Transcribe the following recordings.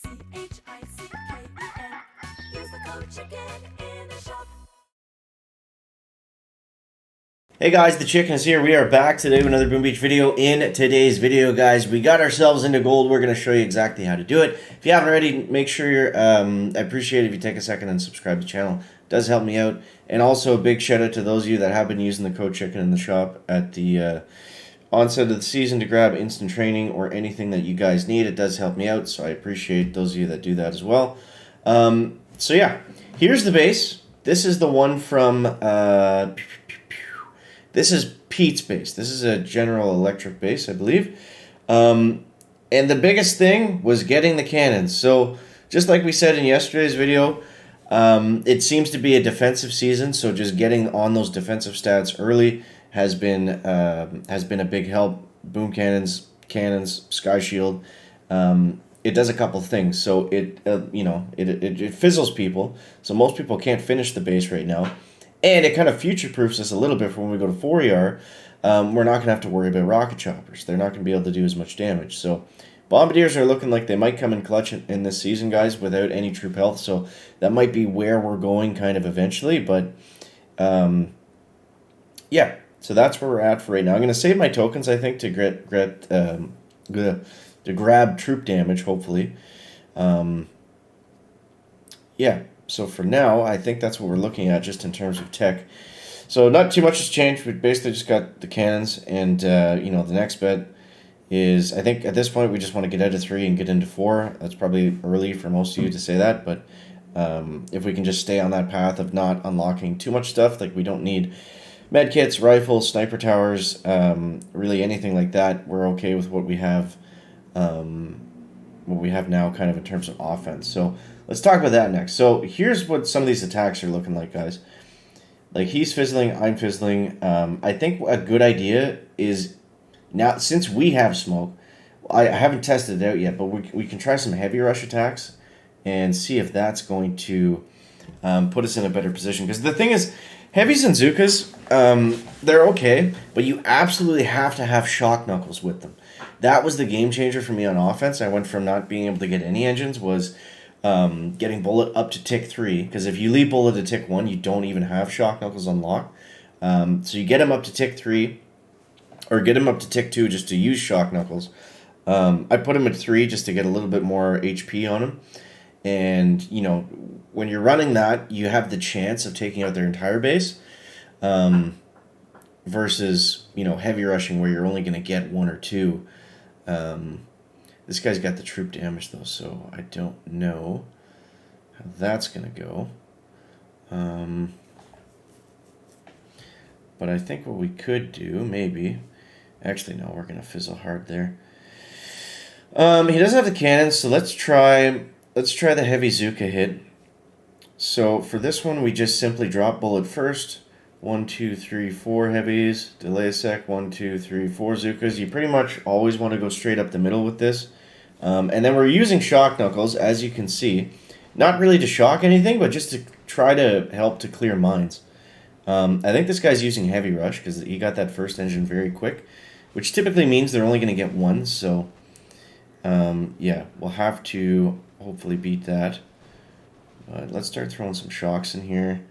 Use the code CHICKEN in the shop. Hey guys, the Chicken is here. We are back today with another Boom Beach video. In today's video, guys, we got ourselves into gold. We're going to show you exactly how to do it. If you haven't already, make sure you're, I appreciate it if you take a second and subscribe to the channel. It does help me out. And also a big shout out to those of you that have been using the code CHICKEN in the shop at the onset of the season to grab instant training or anything that you guys need. It does help me out, so I appreciate those of you that do that as well. So yeah, here's the base. This is the one from... This is Pete's base. This is a General Electric base, I believe. And the biggest thing was getting the cannons. So just like we said in yesterday's video, it seems to be a defensive season. So just getting on those defensive stats early has been a big help. Boom cannons, sky shield. It does a couple things. So it fizzles people. So most people can't finish the base right now. And it kind of future-proofs us a little bit for when we go to 4ER. We're not going to have to worry about rocket choppers. They're not going to be able to do as much damage. So Bombardiers are looking like they might come in clutch in this season, guys, without any troop health. So that might be where we're going kind of eventually. But, yeah. So that's where we're at for right now. I'm going to save my tokens, I think, to grab troop damage, hopefully. Yeah. So for now, I think that's what we're looking at just in terms of tech. So not too much has changed. We basically just got the cannons, and the next bet is, I think at this point we just want to get out of 3 and get into 4. That's probably early for most of you to say that, but if we can just stay on that path of not unlocking too much stuff, like we don't need medkits, rifles, sniper towers, really anything like that. We're okay with what we have. What we have now kind of in terms of offense. So let's talk about that next. So here's what some of these attacks are looking like, guys. Like he's fizzling, I'm fizzling. I think a good idea is now, since we have smoke, I haven't tested it out yet, but we can try some heavy rush attacks and see if that's going to put us in a better position. Because the thing is, heavies and zookas, they're okay, but you absolutely have to have shock knuckles with them. That was the game changer for me on offense. I went from not being able to get any engines was getting bullet up to tick 3. Because if you leave bullet to tick 1, you don't even have shock knuckles unlocked. So you get him up to tick 3, or get him up to tick 2 just to use shock knuckles. I put him at 3 just to get a little bit more HP on him. And, when you're running that, you have the chance of taking out their entire base. Versus, heavy rushing where you're only going to get 1 or 2. This guy's got the troop damage, though, so I don't know how that's going to go. But I think what we could do, maybe... Actually, no, we're going to fizzle hard there. He doesn't have the cannons, so let's try the heavy zooka hit. So for this one, we just simply drop bullet first. 1, 2, 3, 4 heavies. Delay a sec. 1, 2, 3, 4 zookas. You pretty much always want to go straight up the middle with this. And then we're using shock knuckles, as you can see. Not really to shock anything, but just to try to help to clear mines. I think this guy's using heavy rush because he got that first engine very quick, which typically means they're only going to get 1. So, yeah, we'll have to hopefully beat that. But let's start throwing some shocks in here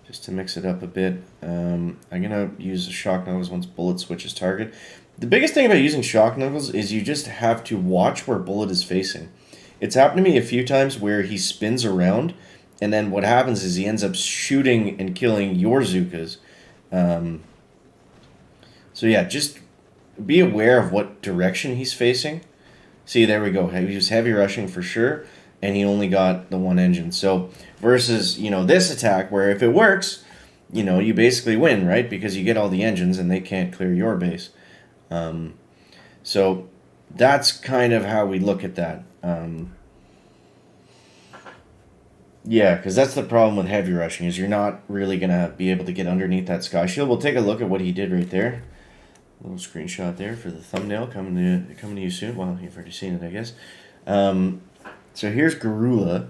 just to mix it up a bit. I'm going to use the shock knuckles once bullet switches target. The biggest thing about using shock knuckles is you just have to watch where bullet is facing. It's happened to me a few times where he spins around, and then what happens is he ends up shooting and killing your zookas. So yeah, just be aware of what direction he's facing. See, there we go. He was heavy rushing for sure, and he only got the 1 engine. So versus, this attack where if it works, you basically win, right? Because you get all the engines and they can't clear your base. So that's kind of how we look at that. Yeah, because that's the problem with heavy rushing is you're not really going to be able to get underneath that sky shield. We'll take a look at what he did right there. A little screenshot there for the thumbnail coming to you soon. Well, you've already seen it, I guess. So here's Garula.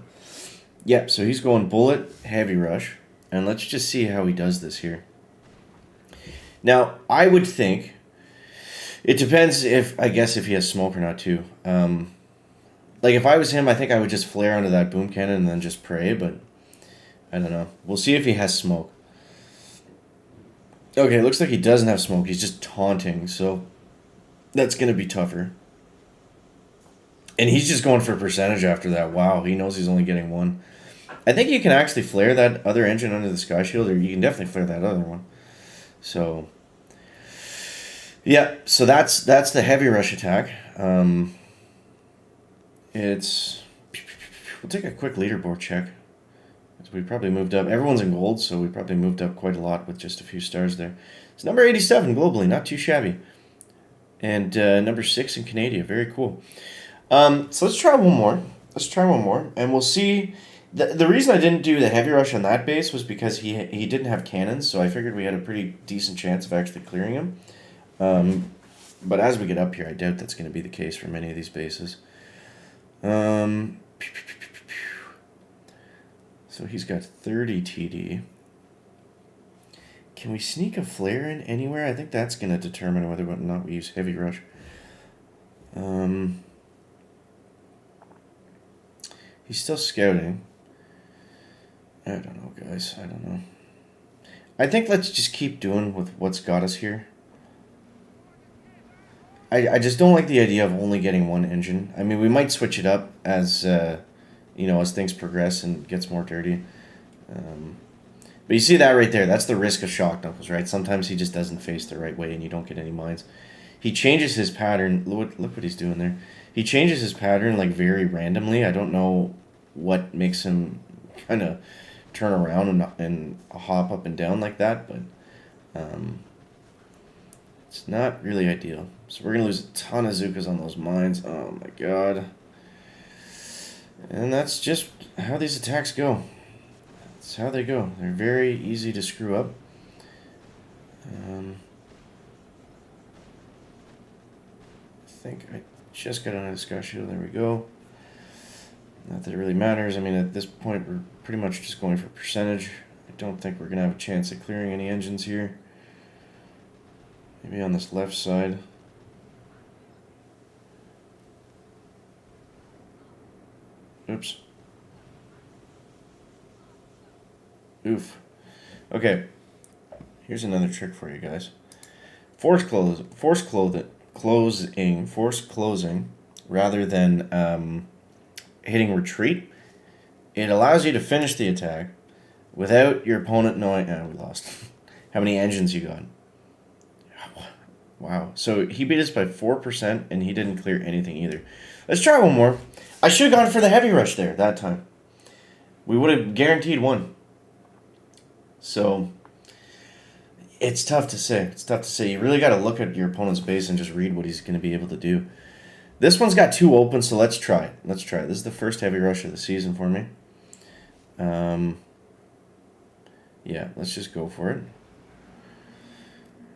Yep, so he's going bullet, heavy rush. And let's just see how he does this here. Now, I would think... It depends if he has smoke or not, too. Like, if I was him, I think I would just flare onto that boom cannon and then just pray, but I don't know. We'll see if he has smoke. Okay, it looks like he doesn't have smoke. He's just taunting, so that's going to be tougher. And he's just going for percentage after that. Wow, he knows he's only getting one. I think you can actually flare that other engine under the sky shield, or you can definitely flare that other one. So, yeah, so that's the heavy rush attack. It's we'll take a quick leaderboard check. We probably moved up. Everyone's in gold, so we probably moved up quite a lot with just a few stars there. It's number 87 globally, not too shabby. And number 6 in Canada, very cool. So let's try one more. And we'll see. The reason I didn't do the heavy rush on that base was because he didn't have cannons, so I figured we had a pretty decent chance of actually clearing him. But as we get up here, I doubt that's going to be the case for many of these bases. So he's got 30 TD. Can we sneak a flare in anywhere? I think that's going to determine whether or not we use heavy rush. He's still scouting. I don't know, guys. I don't know. I think let's just keep doing with what's got us here. I just don't like the idea of only getting one engine. I mean, we might switch it up as as things progress and gets more dirty. But you see that right there. That's the risk of shock knuckles, right? Sometimes he just doesn't face the right way and you don't get any mines. He changes his pattern. Look what he's doing there. He changes his pattern like very randomly. I don't know what makes him kind of turn around and hop up and down like that, but it's not really ideal. So we're going to lose a ton of zookas on those mines. Oh my god. And that's just how these attacks go. That's how they go. They're very easy to screw up. I think I just got on a sky shield. There we go. Not that it really matters. I mean, at this point, we're pretty much just going for percentage. I don't think we're going to have a chance at clearing any engines here. Maybe on this left side. Oops. Oof. Okay. Here's another trick for you guys. Force closing, rather than hitting retreat. It allows you to finish the attack without your opponent knowing. We lost. How many engines you got? Wow. So he beat us by 4%, and he didn't clear anything either. Let's try one more. I should have gone for the heavy rush there that time. We would have guaranteed one. So it's tough to say. You really got to look at your opponent's base and just read what he's going to be able to do. This one's got 2 open, so let's try it. This is the first heavy rush of the season for me. Yeah, let's just go for it.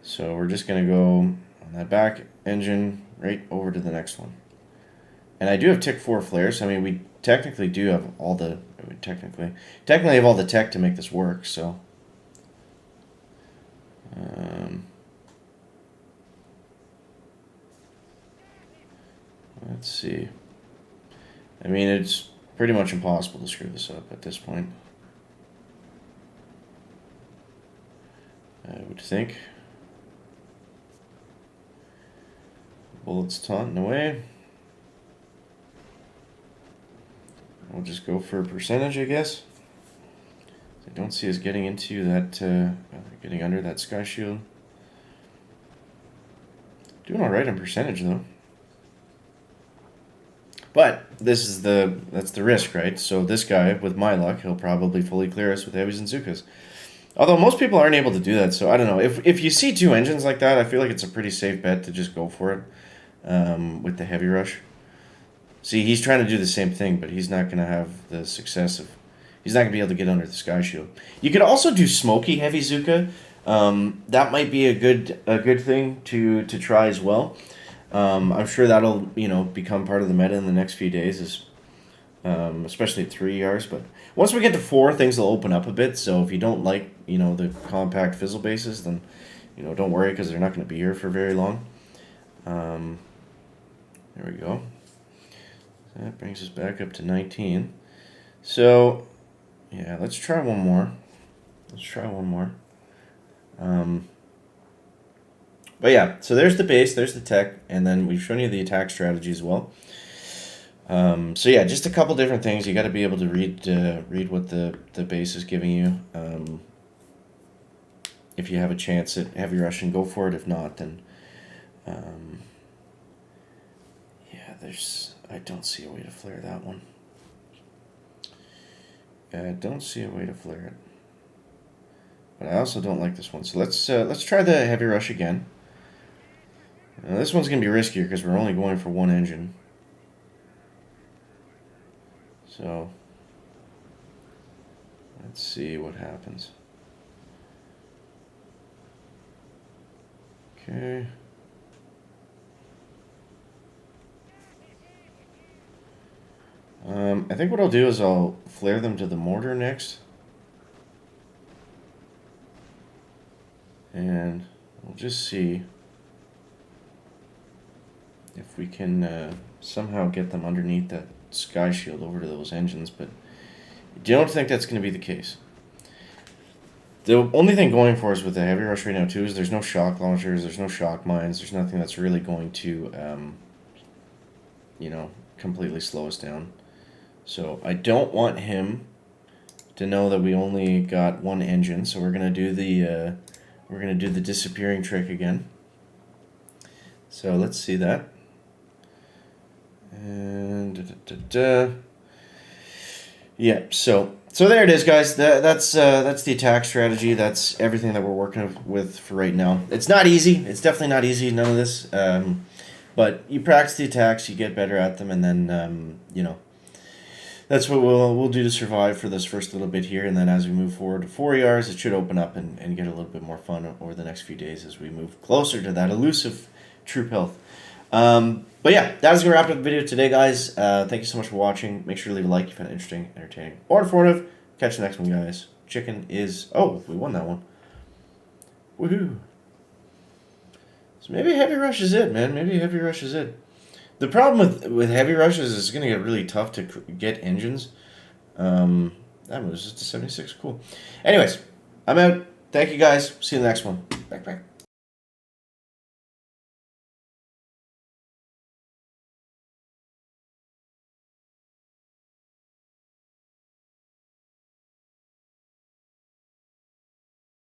So we're just going to go on that back engine right over to the next one. And I do have tick 4 flares. I mean, we technically do have all the... Technically have all the tech to make this work, so... let's see. I mean, it's pretty much impossible to screw this up at this point. I would think. Bullets taunting away. We'll just go for a percentage, I guess. I don't see us getting into that, getting under that sky shield. Doing all right on percentage, though. But that's the risk, right? So this guy, with my luck, he'll probably fully clear us with heavies and zookas. Although most people aren't able to do that, so I don't know. If you see 2 engines like that, I feel like it's a pretty safe bet to just go for it with the heavy rush. See, he's trying to do the same thing, but he's not going to have the success of... He's not going to be able to get under the sky shield. You could also do smoky heavy zooka. That might be a good thing to try as well. I'm sure that'll become part of the meta in the next few days, especially at 3 ERs. But once we get to 4, things will open up a bit. So if you don't like the compact fizzle bases, then don't worry, because they're not going to be here for very long. There we go. That brings us back up to 19. So, yeah, let's try one more. But yeah, so there's the base, there's the tech, and then we've shown you the attack strategy as well. So yeah, just a couple different things. You got to be able to read what the base is giving you. If you have a chance at heavy Russian, go for it. If not, then yeah, I don't see a way to flare that one. I don't see a way to flare it. But I also don't like this one. So let's try the heavy rush again. Now, this one's gonna be riskier because we're only going for one engine. So let's see what happens. Okay. I think what I'll do is I'll flare them to the mortar next. And we'll just see if we can somehow get them underneath that sky shield over to those engines, but I don't think that's going to be the case. The only thing going for us with the heavy rush right now too is there's no shock launchers, there's no shock mines, there's nothing that's really going to, completely slow us down. So I don't want him to know that we only got one engine. So we're gonna do the disappearing trick again. So let's see that. And yeah, so there it is, guys. That's the attack strategy. That's everything that we're working with for right now. It's not easy. It's definitely not easy. None of this. But you practice the attacks, you get better at them, and then that's what we'll do to survive for this first little bit here. And then as we move forward to 4 ERs, it should open up and get a little bit more fun over the next few days as we move closer to that elusive troop health. But yeah, that is going to wrap up the video today, guys. Thank you so much for watching. Make sure to leave a like if you found it interesting, entertaining, or informative. Catch you next one, guys. Chicken is... Oh, we won that one. Woohoo. So maybe Heavy Rush is it, man. Maybe Heavy Rush is it. The problem with Heavy Rushes is it's going to get really tough to get engines. That was just a 76. Cool. Anyways, I'm out. Thank you, guys. See you in the next one. Back.